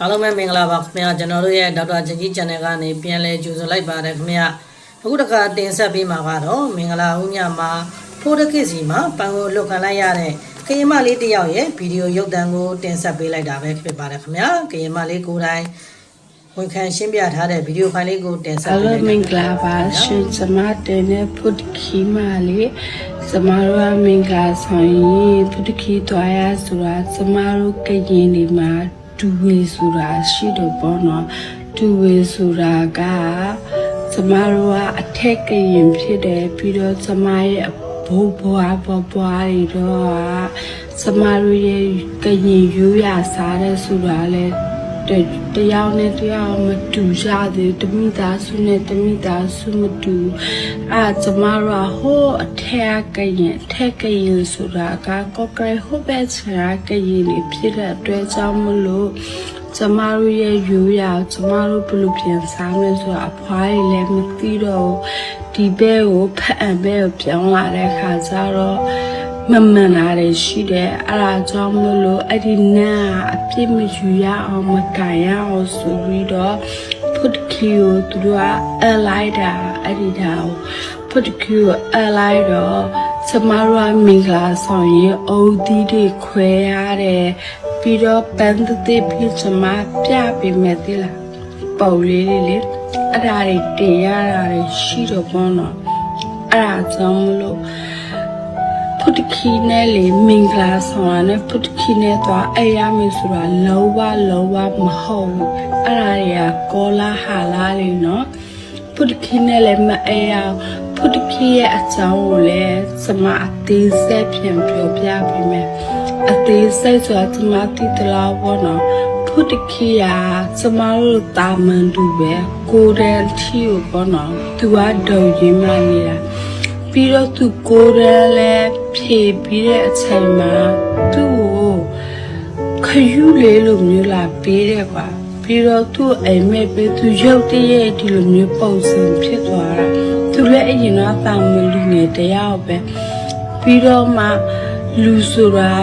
အားလုံးပဲမင်္ဂလာပါခင်ဗျာကျွန်တော်တို့ရဲ့ဒေါက်တာချင်းကြီး channel ကနေပြန်လဲကြိုဆိုလိုက်ပါတယ်ခင်ဗျာအခုတခါတင်ဆက်ပေးမှာကတော့မင်္ဂလာဦးညမှာဖိုးတကိစီမှာပန်းကိုလွတ်ခံလိုက်ရတဲ့ကရင်မလေးတယောက်ရဲ့ဗီဒီယိုရုပ်သံကိုတင်ဆက်ပေးလိုက်တာပဲဖြစ်ပါတယ်ခင်ဗျာကရင်မလေးကိုယ်တိုင်ဝန်ခံရှင်းပြထားတဲ့ဗီဒီယိုဖိုင်လေးကိုတင်ဆက်ပေးလိုက်တာမင်္ဂလာပါရှင်ကျွန်မတင်တဲ့ဖုတ်ခီမလေးကျွန်မတို့ကမင်္ဂလာဆောင်ရင်ဖုတ်ခီတွားရဆိုတာကျွန်မတို့ကရင်ဒီမှာတူဝေဆိုတာရှိတော့ပေါ့နော်တူဝေဆိုတာကကျမတို့ကအထက်ကရင်ဖြစ်တယ်ပြီးတော့ကျမရဲ့ဘိုးဘွားတွေတော့ကျမတို့ရဲ့ကရင်ရိုးရာစားတဲ့ဆိုတာလဲတယောက်နဲ့တယောက်မတူကြသေးတမိသားစုနဲ့တမိသားစုမတူကျမတို့ဟိုအထက်ကရင်ဆိုတာကကော့ကရိတ်ဟိုဘက်ချာကရင်လေးဖြစ်တဲ့အတွက်ကြောင့်မလို့ကျမတို့ရဲ့ရိုးရာကျမတို့ဘယ်လိုပြန်စားမလဲဆိုတာအဖွားကြီးလည်းမသိတော့ဒီဘဲကိုဖက်အံဘဲကိုပြောင်းလာတဲ့ခါကျတော့မမှန်တာတွေရှိတယ်အဲ့ဒါကြောင့်မလို့အဲ့ဒီနာအပြစ်မယူရအောင်မကန်ရအောင်ဆိုပြီးတော့ဖုတ်ခီကိုသူတို့ကအလိုက်တာအဲ့ဒီဒါကိုဖုတ်ခီကိုအလိုက်တော့ကျမတို့ကမင်္ဂလာဆောင်ရင်အုပ်သီးတွေခွဲရတယ်ပြီးတော့ပန်းသစ်ပြီးကျမပြပေးမယ်တိလားပုံလေးလေးလေအဲ့ဒါတွေတင်ရတာတွေရှိတော့ဘောနော်အဲ့ဒါကြောင့်မလို့ဖုတ်ခီနဲ့လေမင်္ဂလာဆောင်ရတဲ့ဖုတ်ခီနဲ့တော့အဲ့ရမယ်ဆိုတာလုံးဝမဟုတ်ဘူးအဲ့ဒါတွေကကောလာဟာလာလေးနော်ဖုတ်ခီနဲ့လည်းမအဲ့ရဖုတ်ခီရဲ့အကြောင်းကိုလည်းကျမအသေးစိတ်ပြန်ပြောပြပေးမယ်အသေးစိတ်ဆိုတာကျမတိတလားဘောနော်ဖုတ်ခီကကျမတို့တာမန်တူပဲကိုယ်တည်းထီကိုဘောနော်သူကဒုံရင်းမှနေတာပြီးတော့သူကိုယ်တည်းလည်းဖြေပြီးတဲ့အချိန်မှာသူ့ကိုခယူလေးလိုမျိုးလာပေးတယ်ကွာပြီးတော့သူ့အိမ်မက်ပဲသူရုပ်တရက်ဒီလိုမျိုးပုံစံဖြစ်သွားတာသူလည်းအရင်ကတောင်မလူငယ်တယောက်ပဲပြီးတော့မှလူဆိုတာ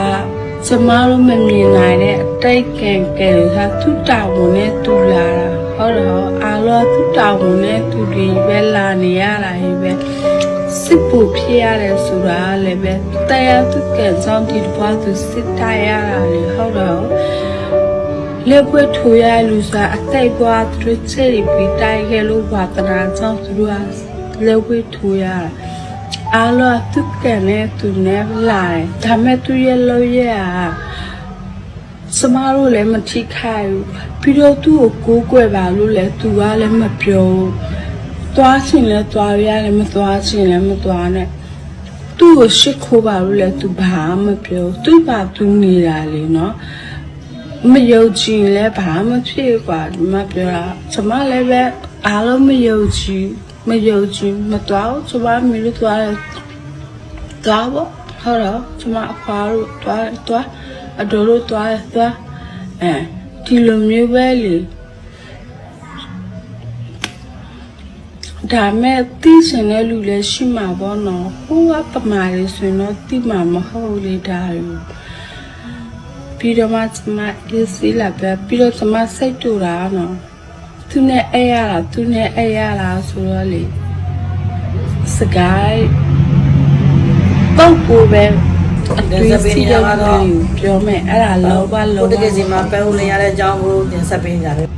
ကျမတို့မမြင်နိုင်တဲ့အတိတ်ကံကဲဟာသူ့တောင်ဝင်နဲ့သူလာတာဟုတ်တော့အားလုံးသူ့တောင်ဝင်နဲ့သူတွေပဲလာနေရတာပဲစစ်ပူဖြစ်ရတယ်ဆိုတာလည်းပဲတရားသူကကြောင့်ဒီဘွားသူစစ်တိုင်ရတာလေဟုတ်တော့လက်ွက်ထိုးရလူစားအတိတ်ဘွားသူချေပြီးတိုင်ခဲ့လို့ဝါတနာကြောင့်သူကလက်ွက်ထိုးရတာအားလုံးသူကနဲ့သူနဲ့လာတယ်ဒါမဲ့သူရဲ့လို့ရစမတို့လည်းမထိခိုက်ဘူးပြီးတော့သူ့ကိုကိုးကွယ်ပါလို့လည်းသူကလည်းမပြောသွားချင်လဲသွားရတယ်မသွားချင်လဲမသွားနဲ့သူ့ကိုရှစ်ခိုးပါလို့လဲသူဘာမှမပြောသူ့ဘာသူနေတာလေနော်မယုံကြည်လဲဘာမှဖြစ်กว่าဒီမှာပြောတာကျွန်မလည်းပဲအားလုံးမယုံကြည်မသွားဘူးကျွန်မမလို့သွားတယ်သွားပေါ့ဟုတ်တော့ကျွန်မအဖွားတို့သွားအတော်တို့သွားဒီလိုမျိုးပဲလေဒါမဲ့တီးစင်တဲ့လူလည်းရှိမှာပေါ့နော်ဟိုကပမာလေးဆိုရင်တော့တီးမှာမဟုတ်လေဒါယူပြီးတော့မှကျွန်မအေးစီးလာပဲပြီးတော့ကျွန်မစိတ်တူတာနော်သူနဲ့အဲ့ရလားဆိုတော့လေစကိုင်းပုတ်ကိုပဲတင်ဆက်ပေးနေတာကတော့ပြောမယ်အဲ့ဒါလောဘဖုတ်တကိစီမှာပန်းကိုလင်ရတဲ့အကြောင်းကိုတင်ဆက်ပေးကြတယ်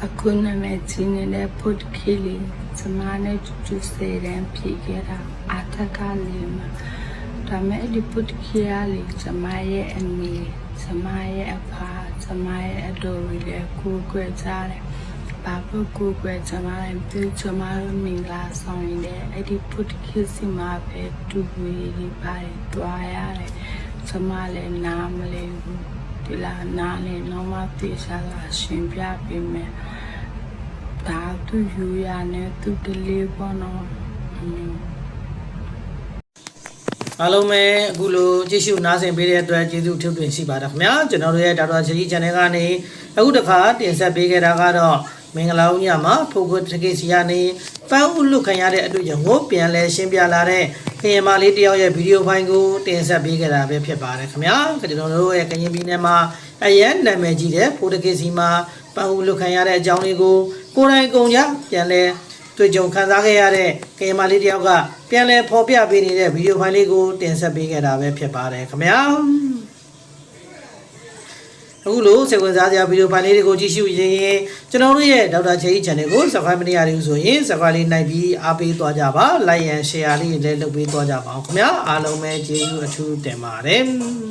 အခုနာမည်ကြီးနေတဲ့ဖုတ်ခီလေးကျမနဲ့တူစေတန်းဖြည့်ခဲ့တာအထက်ကလေးမှာဒါမဲ့အဲ့ဒီဖုတ်ခီရလေးကျမရဲ့အမေကျမရဲ့အဖကျမရဲ့အတော်ကြီးလည်းကိုကွယ်ကြတယ်ဘာလို့ကိုကွယ်ကျမလည်းသူကျမတို့မင်္ဂလာဆောင်ရင်လည်းအဲ့ဒီဖုတ်ခီစီမှာပဲတူဝေးလေးပါတယ်တွားရတယ်ကျမလည်းနားမလဲဘူးဒီလာနားလေတော့မှပြေရှာလာရှင်ပြပေးမယ်ဒါသူယူရနဲ့သူတလေးပေါ့နော်အားလုံးပဲအခုလိုကြည့်ရှုနားဆင်ပေးတဲ့အတွက်ကျေးဇူးထုတ်တွင်ရှိပါတယ်ခင်ဗျာကျွန်တော်တို့ရဲ့ဒေါက်တာချီ channel ကနေအခုတစ်ခါတင်ဆက်ပေးခဲ့တာကတော့မင်္ဂလာဦးညမှာဖိုကုတ်တကိစီကနေပန်းဥလွတ်ခံရတဲ့အတွေ့အကြုံကိုပြန်လဲရှင်းပြလာတဲ့ခရင်မလေးတယောက်ရဲ့ဗီဒီယိုဖိုင်ကိုတင်ဆက်ပေးခဲ့တာပဲဖြစ်ပါတယ်ခင်ဗျာကျွန်တော်တို့ရဲ့ကရင်ပြည်နယ်မှာ အရန်နာမည်ကြီးတဲ့ဖိုးတကစ်စီမှာပန်းဦးလွတ်ခံရတဲ့အကြောင်းလေးကိုကိုယ်တိုင်ကုန်ကြပြန်လဲတွေ့ကြုံခံစားခဲ့ရတဲ့ကရင်မလေးတယောက်ကပြန်လဲဖော်ပြပေးနေတဲ့ဗီဒီယိုဖိုင်လေးကိုတင်ဆက်ပေးခဲ့တာပဲဖြစ်ပါတယ်ခင်ဗျာအခုလိုစေဝင်စားစရာဗီဒီယိုဖိုင်လေးတွေကိုကြည့်ရှုရင်ကျွန်တော်တို့ရဲ့ဒေါက်တာချေကြီး channel ကို subscribe မလုပ်ရသေးဘူးဆိုရင် subscribe လေးနိုင်ပြီးအားပေးသွားကြပါ like and share လေးလည်းလုပ်ပေးသွားကြပါအောင်ခင်ဗျာအားလုံးပဲကျေးဇူးအထူးတင်ပါတယ်